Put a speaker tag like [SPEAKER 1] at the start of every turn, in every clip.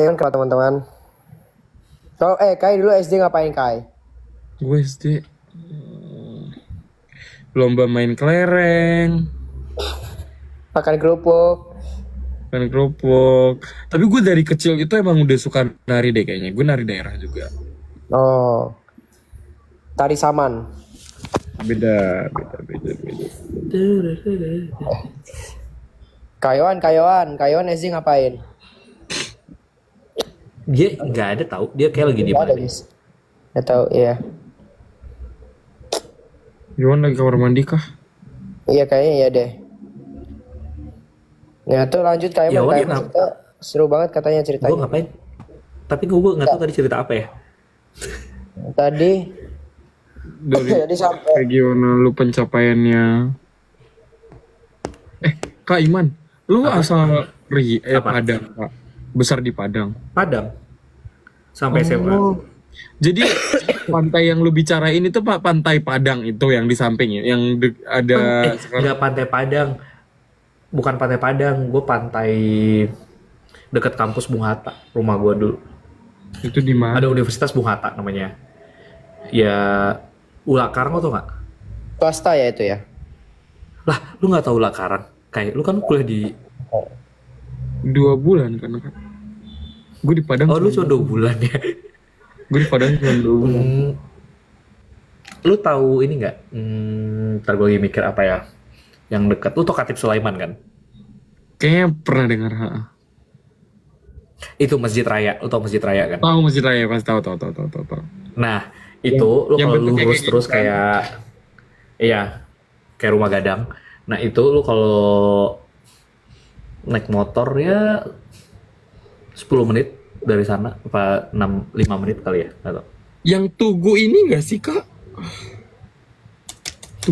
[SPEAKER 1] Kayon ke teman-teman. Kai dulu SD ngapain Kai?
[SPEAKER 2] Gue SD lomba main kelereng,
[SPEAKER 1] Makan kerupuk.
[SPEAKER 2] main kerupuk. Tapi gue dari kecil itu emang udah suka nari deh kayaknya. Gue nari daerah juga.
[SPEAKER 1] Oh. Tari saman.
[SPEAKER 2] Beda.
[SPEAKER 1] Kayon SD ngapain?
[SPEAKER 3] Dia nggak ada tahu, dia kayak lagi di mana nih.
[SPEAKER 1] Nggak tahu, iya.
[SPEAKER 2] Yohan lagi kamar mandi kah?
[SPEAKER 1] Iya kayaknya iya deh. Ya tuh lanjut Kayon.
[SPEAKER 3] Ya, Wan,
[SPEAKER 1] Kayon cerita seru banget katanya ceritanya.
[SPEAKER 3] Gue ngapain? Tapi gue nggak tahu tadi cerita apa ya.
[SPEAKER 1] Tadi
[SPEAKER 2] Dari
[SPEAKER 1] sampai
[SPEAKER 2] kayak gimana lu pencapaiannya? Kak Iman, lu
[SPEAKER 3] Apa?
[SPEAKER 2] asal
[SPEAKER 3] Apa?
[SPEAKER 2] Padang, Kak. Besar di Padang.
[SPEAKER 3] Padang sampai SMA.
[SPEAKER 2] Jadi pantai yang lu bicarain itu Pak, pantai Padang itu yang di samping ya, yang ada sekarang.
[SPEAKER 3] Nggak Pantai Padang, bukan Pantai Padang, gue pantai dekat kampus Bung Hatta, rumah gue dulu.
[SPEAKER 2] Itu di mana?
[SPEAKER 3] Ada Universitas Bung Hatta namanya. Ya, Ula Karang lo tau nggak?
[SPEAKER 1] swasta ya itu ya.
[SPEAKER 3] Lah, lu nggak tahu Ula Karang? Kayak lu kan kuliah di
[SPEAKER 2] 2 bulan kan? Gue di Padang.
[SPEAKER 3] lu cuma 2 bulan ya.
[SPEAKER 2] Gue di Padang cuma 2 bulan.
[SPEAKER 3] Lu tahu ini nggak? Ntar gue lagi mikir apa ya? Yang dekat. Lu tau Khatib Sulaiman kan?
[SPEAKER 2] Kayaknya pernah dengar.
[SPEAKER 3] Itu Masjid Raya. Lu tau Masjid Raya kan?
[SPEAKER 2] Tahu Masjid Raya pasti tahu.
[SPEAKER 3] Nah, itu lu
[SPEAKER 2] yang
[SPEAKER 3] kalau
[SPEAKER 2] bentuknya
[SPEAKER 3] lurus
[SPEAKER 2] kayak
[SPEAKER 3] terus
[SPEAKER 2] gitu kan?
[SPEAKER 3] kayak rumah gadang. Nah, itu lu kalau naik motor ya 10 menit dari sana, apa 5 menit kali ya, nggak tahu.
[SPEAKER 2] Yang Tugu ini nggak sih Kak?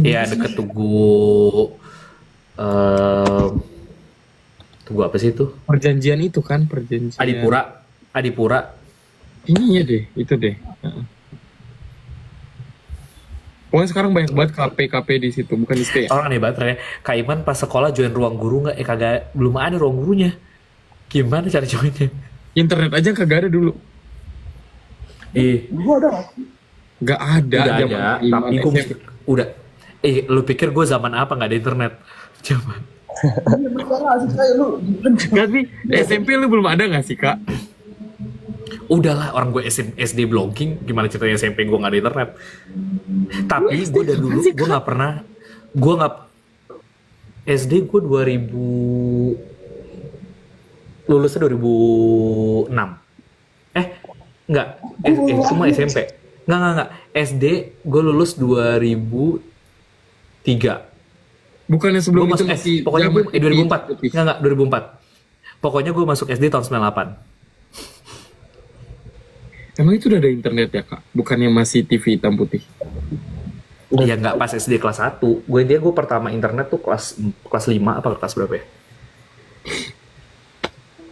[SPEAKER 3] Iya, deket Tugu. Tugu apa sih itu?
[SPEAKER 2] Perjanjian itu kan, perjanjian.
[SPEAKER 3] Adipura.
[SPEAKER 2] Ini ya deh, itu deh. Pokoknya sekarang banyak banget KP di situ, bukan di stay.
[SPEAKER 3] Orang aneh banget ya. Kak Iman pas sekolah join ruang guru nggak? Kagak, belum ada ruang gurunya. Gimana cara joinnya?
[SPEAKER 2] Internet aja kagak ada dulu. Gak ada.
[SPEAKER 3] Udah
[SPEAKER 2] zaman
[SPEAKER 3] ada,
[SPEAKER 2] Iman
[SPEAKER 3] tapi gue
[SPEAKER 2] SMP.
[SPEAKER 3] mesti udah. Lu pikir gue zaman apa nggak ada internet? Zaman.
[SPEAKER 2] Tapi SMP lu belum ada gak sih Kak?
[SPEAKER 3] Udahlah, orang gue SD blogging, gimana ceritanya SMP gue nggak ada internet? Tapi gue dari dulu gue nggak pernah, SD gue 2000 lulusnya 2006. Enggak, semua SMP. Enggak. SD gue lulus 2003.
[SPEAKER 2] Bukannya sebelum
[SPEAKER 3] Gue
[SPEAKER 2] itu
[SPEAKER 3] masuk
[SPEAKER 2] masih
[SPEAKER 3] pokoknya gue
[SPEAKER 2] zaman
[SPEAKER 3] 2004. Enggak, 2004. Pokoknya gue masuk SD tahun 98.
[SPEAKER 2] Emang itu udah ada internet ya Kak? Bukannya masih TV hitam putih?
[SPEAKER 3] Ya nggak pas SD kelas 1. Gue pertama internet tuh kelas 5 apa kelas berapa ya?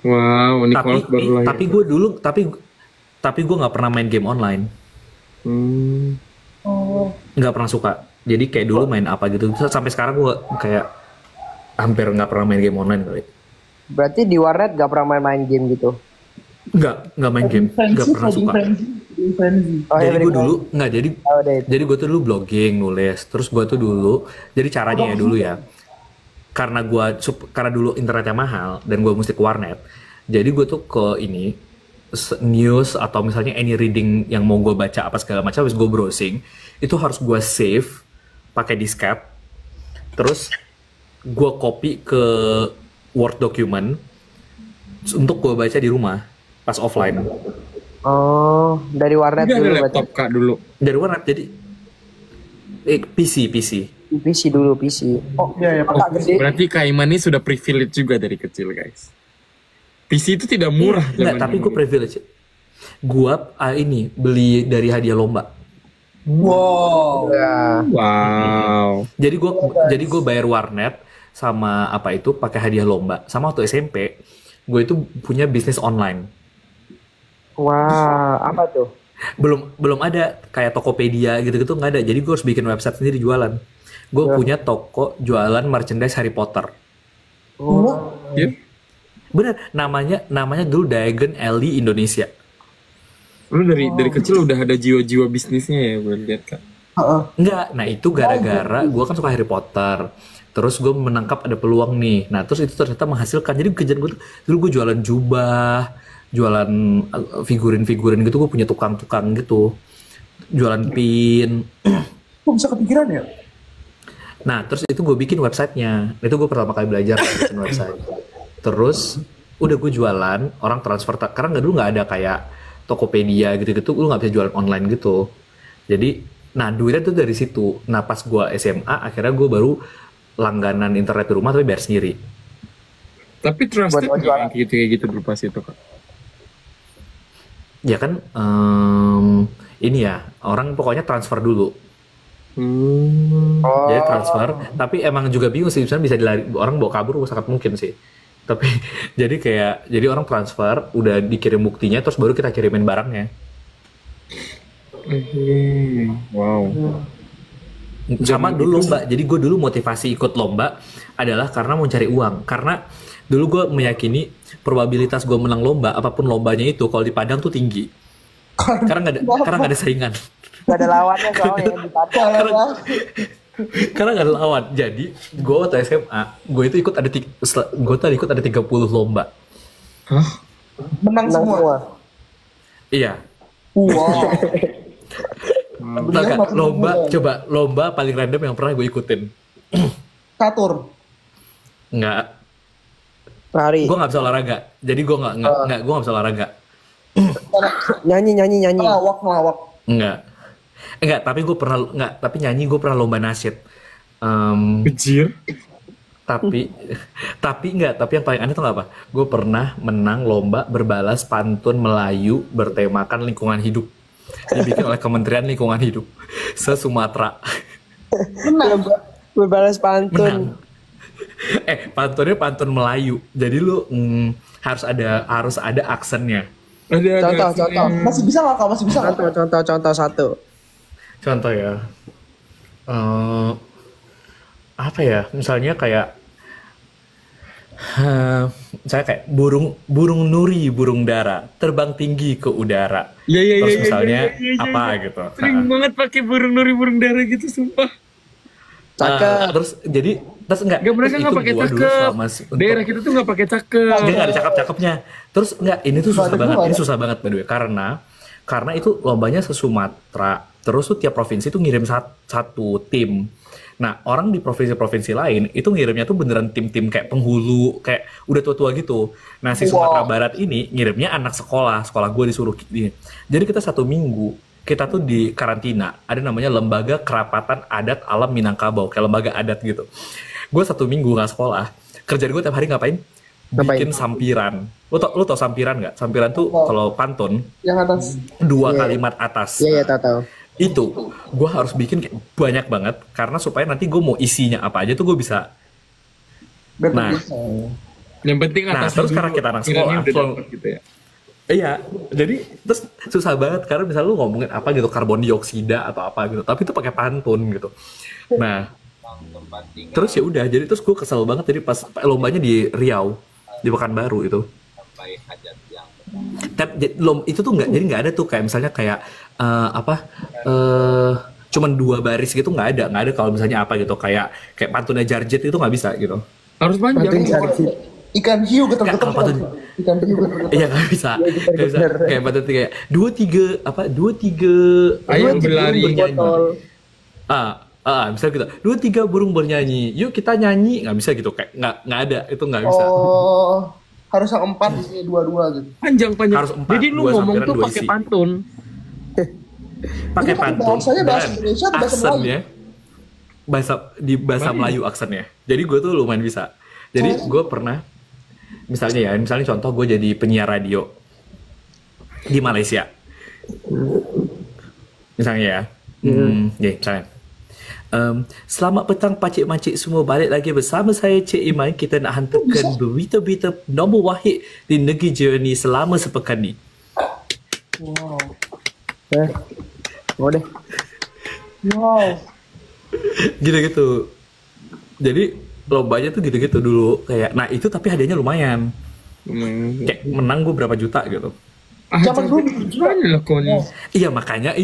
[SPEAKER 2] Wow, Nicholas baru lahir.
[SPEAKER 3] Tapi gue nggak pernah main game online. Nggak pernah suka. Jadi kayak dulu main apa gitu. Sampai sekarang gue kayak hampir nggak pernah main game online kali.
[SPEAKER 1] Berarti di warnet gak pernah main game gitu.
[SPEAKER 3] Nggak main game. Nggak pernah suka. Jadi gue dulu jadi gue tuh dulu blogging, nulis. Terus gue tuh dulu, jadi caranya ya dulu ya. Karena dulu internetnya mahal dan gue mesti ke warnet. Jadi gue tuh ke ini news atau misalnya any reading yang mau gue baca apa segala macam, habis gue browsing itu harus gue save pakai disket. Terus gue copy ke Word document untuk gue baca di rumah pas offline.
[SPEAKER 1] Oh, dari warnet
[SPEAKER 2] Gak ada
[SPEAKER 1] dulu
[SPEAKER 2] laptop Kak dulu.
[SPEAKER 3] Dari warnet jadi PC.
[SPEAKER 1] PC dulu PC. Oh iya ya.
[SPEAKER 2] Berarti Kak Iman ini sudah privilege juga dari kecil guys. PC itu tidak murah.
[SPEAKER 3] Enggak, tapi gue privilege. Gue ini beli dari hadiah lomba.
[SPEAKER 2] Wow.
[SPEAKER 3] Jadi gue bayar warnet sama apa itu pakai hadiah lomba. Sama waktu SMP gue itu punya bisnis online.
[SPEAKER 1] Wah, apa tuh?
[SPEAKER 3] Belum ada kayak Tokopedia gitu-gitu, nggak ada. Jadi gue harus bikin website sendiri jualan. Gue punya toko jualan merchandise Harry Potter.
[SPEAKER 1] Oh.
[SPEAKER 2] Ya.
[SPEAKER 3] Bener, namanya dulu Dagon Alley Indonesia.
[SPEAKER 2] Lu dari kecil udah ada jiwa-jiwa bisnisnya ya, gue lihat kan.
[SPEAKER 3] Enggak, nah itu gara-gara gue kan suka Harry Potter. Terus gue menangkap ada peluang nih. Nah terus itu ternyata menghasilkan. Jadi kerjaan gue dulu gue jualan jubah, jualan figurin-figurin gitu. Gue punya tukang-tukang gitu, jualan pin.
[SPEAKER 4] Kok bisa kepikiran ya?
[SPEAKER 3] Nah terus itu gue bikin websitenya. Itu gue pertama kali belajar bikin website. Terus udah gue jualan, orang transfer. Karena dulu nggak ada kayak Tokopedia gitu-gitu, lu nggak bisa jualan online gitu. Jadi, nah duitnya tuh dari situ. Nah pas gue SMA, akhirnya gue baru langganan internet di rumah tapi bayar sendiri.
[SPEAKER 2] Tapi trusted nggak kayak gitu pas itu Kak?
[SPEAKER 3] Ya kan, ini ya, orang pokoknya transfer dulu. Jadi transfer, tapi emang juga bingung sih, misalnya bisa dilari, orang bawa kabur sangat mungkin sih. Tapi jadi orang transfer, udah dikirim buktinya, terus baru kita kirimin barangnya.
[SPEAKER 2] Wow.
[SPEAKER 3] Sama dulu lomba. Jadi gue dulu motivasi ikut lomba adalah karena mau cari uang. Karena dulu gue meyakini probabilitas gue menang lomba, apapun lombanya itu, kalau di Padang tuh tinggi. Karena nggak ada saingan.
[SPEAKER 1] Gak ada lawannya soalnya di Padang.
[SPEAKER 3] Karena nggak ada lawan. Jadi gue waktu SMA, gue ikut ada 30 lomba.
[SPEAKER 2] Hah?
[SPEAKER 4] Menang semua.
[SPEAKER 3] Iya.
[SPEAKER 4] Wow.
[SPEAKER 3] Lomba paling random yang pernah gue ikutin.
[SPEAKER 4] Catur.
[SPEAKER 3] Nggak.
[SPEAKER 1] Lari.
[SPEAKER 3] Gue nggak bisa olahraga. Jadi gue nggak bisa olahraga.
[SPEAKER 1] Nyanyi.
[SPEAKER 4] Ngelawak.
[SPEAKER 3] Enggak, tapi nyanyi gue pernah lomba nasyid.
[SPEAKER 2] Bejir.
[SPEAKER 3] Tapi yang paling aneh tuh apa? Gue pernah menang lomba berbalas pantun Melayu bertemakan lingkungan hidup. Dibikin oleh Kementerian Lingkungan Hidup se-Sumatera.
[SPEAKER 1] Berbalas pantun.
[SPEAKER 3] Pantunnya pantun Melayu. Jadi lu harus ada aksennya.
[SPEAKER 1] Contoh.
[SPEAKER 4] Masih bisa nggak? Masih bisa nggak?
[SPEAKER 1] Contoh satu.
[SPEAKER 3] Contoh ya. Apa ya? Misalnya kayak saya kayak burung nuri, burung dara terbang tinggi ke udara. Terus misalnya apa gitu.
[SPEAKER 2] Sering banget pakai burung nuri, burung dara gitu, sumpah.
[SPEAKER 3] Terus enggak.
[SPEAKER 2] Mereka nggak pakai cakep. Daerah kita tuh nggak pakai cakep.
[SPEAKER 3] Dia nggak ada cakep-cakepnya. Terus enggak, ini tuh susah banget. Ini susah banget by the way. Karena itu lombanya se-Sumatera. Terus tuh tiap provinsi tuh ngirim satu tim. Nah, orang di provinsi-provinsi lain itu ngirimnya tuh beneran tim-tim kayak penghulu, kayak udah tua-tua gitu. Nah, si Sumatera Barat ini ngirimnya anak sekolah gue disuruh gini. Jadi kita 1 minggu, kita tuh di karantina. Ada namanya Lembaga Kerapatan Adat Alam Minangkabau, kayak lembaga adat gitu. Gue 1 minggu nggak sekolah. Kerjaan gue tiap hari ngapain? Bikin sampiran. Lu tau sampiran nggak? Sampiran tuh kalau pantun,
[SPEAKER 4] yang atas
[SPEAKER 3] 2 kalimat atas.
[SPEAKER 1] Iya, tahu.
[SPEAKER 3] Itu gue harus bikin kayak banyak banget karena supaya nanti gue mau isinya apa aja tuh gue bisa. Nah,
[SPEAKER 2] yang penting atas
[SPEAKER 3] terus karena kita anak sekolah
[SPEAKER 2] gitu ya.
[SPEAKER 3] Iya, jadi terus susah banget karena misalnya lu ngomongin apa gitu, karbon dioksida atau apa gitu, tapi itu pakai pantun gitu. Nah, terus ya udah, jadi terus gue kesel banget jadi pas lombanya di Riau, di Pekanbaru itu. Itu tuh nggak ada tuh kayak misalnya kayak cuman 2 baris gitu, nggak ada kalau misalnya apa gitu kayak pantunnya Jarjet itu nggak bisa gitu.
[SPEAKER 2] Harus panjang.
[SPEAKER 4] Ikan hiu getar-getar.
[SPEAKER 3] Iya nggak bisa. Kayak pantun kayak 2-3
[SPEAKER 2] ayam berlari
[SPEAKER 3] bisa gitu. 2-3 burung bernyanyi. Yuk kita nyanyi, nggak bisa gitu kayak nggak ada, itu nggak bisa.
[SPEAKER 4] Harus yang 4 isinya 2 gitu.
[SPEAKER 2] Panjang.
[SPEAKER 3] Harus 4.
[SPEAKER 2] Jadi lu ngomong tuh pakai pantun.
[SPEAKER 3] Pakai pantun.
[SPEAKER 4] Bahasanya bahasa Indonesia atau bahasa Melayu?
[SPEAKER 3] Bahasa Melayu aksennya. Jadi gue tuh lumayan bisa. Jadi gue pernah misalnya contoh gue jadi penyiar radio di Malaysia. Misalnya ya. Misalnya. Selamat petang pakcik-makcik semua, balik lagi bersama saya Cik Iman. Kita nak hantarkan berita-berita nombor wahid di negeri jiran ni selama sepekan ni.
[SPEAKER 4] Wow.
[SPEAKER 1] Mau deh.
[SPEAKER 4] Wow.
[SPEAKER 3] Gitu-gitu. Jadi lombanya tuh gitu-gitu dulu kayak. Nah itu tapi hadiahnya lumayan. Kayak menang gue berapa juta gitu.
[SPEAKER 4] Zaman dulu
[SPEAKER 2] gimana lah kau nih?
[SPEAKER 3] Iya makanya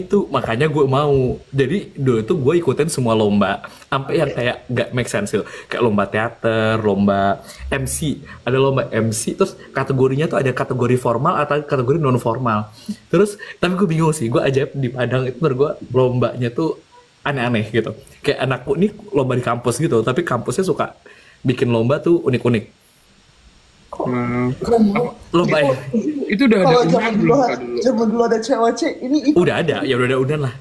[SPEAKER 3] gue mau. Jadi dulu tuh gue ikutin semua lomba, sampai yang kayak gak make sense gitu. Kayak lomba teater, lomba MC, ada lomba MC, terus kategorinya tuh ada kategori formal atau kategori non formal. Terus tapi gue bingung sih, gue ajaib di Padang itu menurut gue lombanya tuh aneh-aneh gitu. Kayak anakku ini lomba di kampus gitu, tapi kampusnya suka bikin lomba tuh unik-unik. Lomba ya.
[SPEAKER 2] Itu udah ada
[SPEAKER 4] kalau
[SPEAKER 2] undangan belum Kak, dulu?
[SPEAKER 4] zaman dulu ada cewek ini
[SPEAKER 3] Udah ada, ya udah ada undan lah.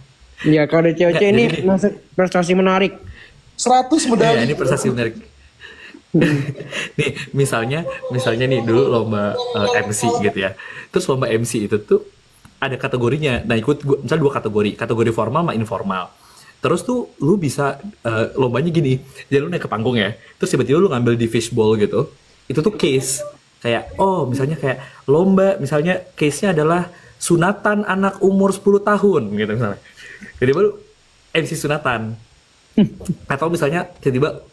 [SPEAKER 1] Ya kalau ada cewek
[SPEAKER 3] Nggak,
[SPEAKER 1] ini
[SPEAKER 3] jadi-
[SPEAKER 1] masuk prestasi menarik.
[SPEAKER 4] 100
[SPEAKER 3] Ya,
[SPEAKER 4] medali.
[SPEAKER 3] ini prestasi menarik. Nih, misalnya nih dulu lomba MC gitu ya. Terus lomba MC itu tuh ada kategorinya. Nah, misal 2 kategori, kategori formal sama informal. Terus tuh lu bisa lombanya gini. Jadi lu naik ke panggung ya. Terus tiba-tiba lu ngambil di fishbowl gitu. Itu tuh case. Kayak misalnya kayak lomba, misalnya case-nya adalah sunatan anak umur 10 tahun gitu misalnya. Jadi baru MC sunatan. Atau misalnya tiba-tiba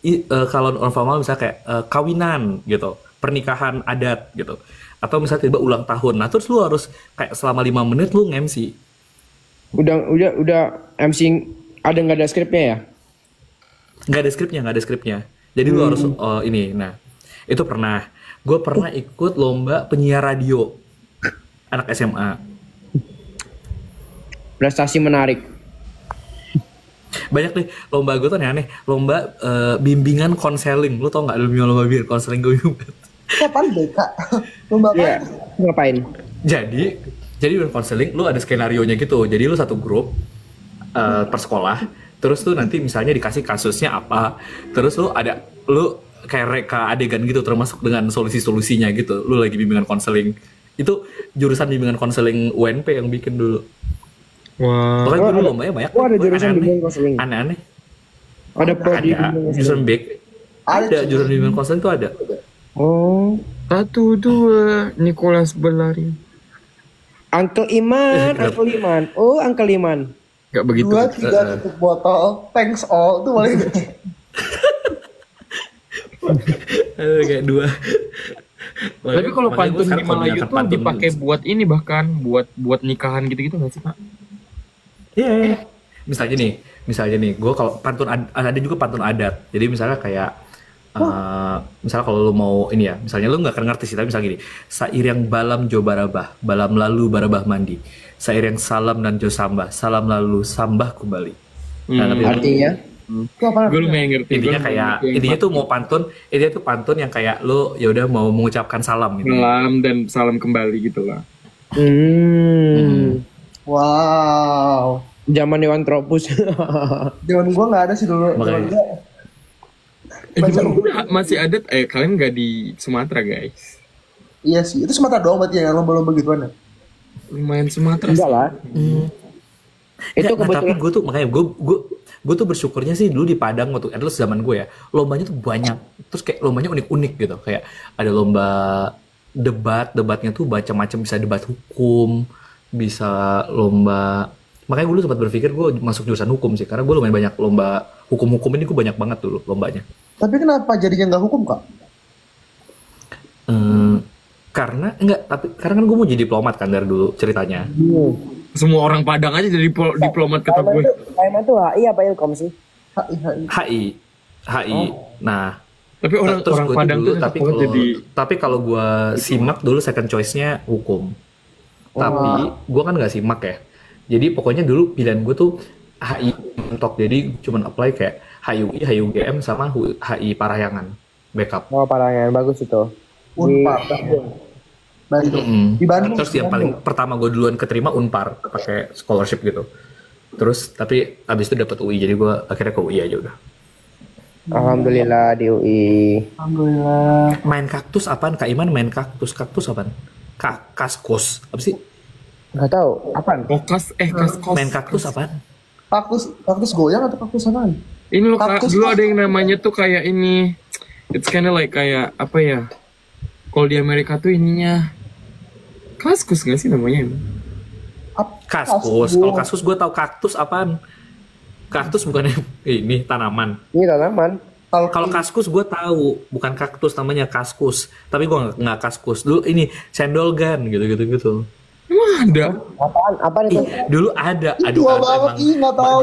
[SPEAKER 3] kalau non formal misalnya kayak kawinan gitu, pernikahan adat gitu. Atau misalnya tiba-tiba ulang tahun. Nah, terus lu harus kayak selama 5 menit lu nge-MC.
[SPEAKER 1] Udah MC nggak ada skripnya ya?
[SPEAKER 3] Nggak ada skripnya. Jadi lu harus ini. Nah, itu gue pernah ikut lomba penyiar radio anak SMA.
[SPEAKER 1] Prestasi menarik.
[SPEAKER 3] Banyak deh lomba gue tuh aneh-aneh. Lomba bimbingan konseling. Lu tau nggak lomba bimbingan konseling gue?
[SPEAKER 4] Kapan deh kak? Lomba apa?
[SPEAKER 1] Iya. Ngapain?
[SPEAKER 3] Jadi bimbingan konseling lu ada skenario nya gitu. Jadi lu satu grup per sekolah. Terus tuh nanti misalnya dikasih kasusnya apa. Terus lu kayak reka adegan gitu, termasuk dengan solusi-solusinya gitu. Lu lagi bimbingan konseling. Itu jurusan bimbingan konseling UNP yang bikin dulu.
[SPEAKER 2] Wah.
[SPEAKER 3] Pokoknya dulu lombanya banyak.
[SPEAKER 1] Ada jurusan
[SPEAKER 3] aneh-aneh.
[SPEAKER 1] bimbingan konseling.
[SPEAKER 3] Aneh-aneh.
[SPEAKER 1] Ada prodi
[SPEAKER 3] Ada.
[SPEAKER 1] bimbingan
[SPEAKER 3] Jurusan
[SPEAKER 1] konseling.
[SPEAKER 3] back. Ada jurusan bimbingan konseling tuh ada.
[SPEAKER 1] Oh,
[SPEAKER 2] 1, 2 Nicholas berlari.
[SPEAKER 1] Uncle Iman, Uncle Iman. Oh, Uncle Iman.
[SPEAKER 2] Gak begitu.
[SPEAKER 4] 2, 3 tutup botol. Thanks all. Itu boleh.
[SPEAKER 3] Kayak 2.
[SPEAKER 2] Tapi kalau pantun di Melayu tuh
[SPEAKER 3] pantun
[SPEAKER 2] dipakai buat ini, bahkan buat nikahan gitu-gitu nggak sih Pak?
[SPEAKER 3] Iya. Misalnya nih, gue kalau pantun ada juga pantun adat. Jadi misalnya kayak misalnya kalau lu mau ini ya, misalnya lu nggak ngerti sih, tapi misalnya gini, sair yang balam jo barabah, balam lalu barabah mandi, sair yang salam dan jo sambah, salam lalu sambah kembali. Nah, tapi
[SPEAKER 1] Artinya?
[SPEAKER 4] Itu apa?
[SPEAKER 2] Gue lumayan ngerti.
[SPEAKER 3] intinya tuh mau pantun, yang kayak lu ya udah mau mengucapkan salam gitu.
[SPEAKER 2] salam dan salam kembali gitu lah.
[SPEAKER 4] Wow.
[SPEAKER 1] Zaman Dewan Tropus.
[SPEAKER 4] Zaman gua nggak ada sih dulu.
[SPEAKER 3] Makanya.
[SPEAKER 4] Zaman gua
[SPEAKER 2] Masih ada kalian nggak di Sumatera guys?
[SPEAKER 4] iya sih. Itu Sumatera doang berarti ya lomba-lomba gituan ya.
[SPEAKER 2] Lumayan Sumatera.
[SPEAKER 1] Enggak lah. Itu
[SPEAKER 3] Tapi
[SPEAKER 1] kebetulan.
[SPEAKER 3] gue tuh makanya gue tuh bersyukurnya sih dulu di Padang waktu itu zaman gue ya, lombanya tuh banyak, terus kayak lombanya unik-unik gitu, kayak ada lomba debatnya tuh macam-macam, bisa debat hukum, bisa lomba, makanya gue dulu sempat berpikir gue masuk jurusan hukum sih, karena gue lumayan banyak lomba hukum ini, gue banyak banget dulu lombanya.
[SPEAKER 4] Tapi kenapa jadinya nggak hukum kak?
[SPEAKER 3] Karena kan gue mau jadi diplomat kan dari dulu ceritanya.
[SPEAKER 2] Semua orang Padang aja jadi diplomat kata gue.
[SPEAKER 1] Kaiman tuh HI apa Ilkom sih?
[SPEAKER 3] HI. Nah,
[SPEAKER 2] Tapi orang
[SPEAKER 3] terus
[SPEAKER 2] orang
[SPEAKER 3] gue
[SPEAKER 2] Padang
[SPEAKER 3] dulu,
[SPEAKER 2] tuh
[SPEAKER 3] tapi kalau gue simak dulu second choice-nya hukum. Tapi gue kan nggak simak ya. Jadi pokoknya dulu pilihan gue tuh HI mentok. Jadi cuman apply kayak HI UGM sama HI Parahyangan backup.
[SPEAKER 1] Oh, Parahyangan bagus itu.
[SPEAKER 4] Unpar. Bandung. Di Bandung.
[SPEAKER 3] Terus yang paling pertama gue duluan keterima Unpar pakai scholarship gitu. Terus tapi abis itu dapet UI, jadi gue akhirnya ke UI aja udah.
[SPEAKER 1] Alhamdulillah di UI.
[SPEAKER 4] Alhamdulillah.
[SPEAKER 3] Main kaktus apaan? Kak Iman main kaktus apaan? Kaskus apa sih?
[SPEAKER 1] Nggak tahu. Apaan?
[SPEAKER 2] Kokas
[SPEAKER 3] Main kaktus apaan?
[SPEAKER 4] Kaktus goyang atau kaktus apaan?
[SPEAKER 2] Ini loh Kak,
[SPEAKER 4] Kaktus
[SPEAKER 2] dulu
[SPEAKER 4] apa?
[SPEAKER 2] ada yang namanya tuh kayak ini. It's kinda like kayak apa ya? Kalau di Amerika tuh ininya kaskus nggak sih namanya?
[SPEAKER 3] Kaskus. Kalau kaskus gue tahu kaktus apaan? Kaktus bukannya ini tanaman.
[SPEAKER 1] Ini tanaman.
[SPEAKER 3] Kalau kaskus gue tahu, bukan kaktus namanya kaskus. Tapi gue nggak kaskus. Dulu ini sendolgan gitu.
[SPEAKER 2] Emang ada?
[SPEAKER 1] Apaan itu?
[SPEAKER 3] Dulu ada.
[SPEAKER 4] Tua banget, nggak tahu.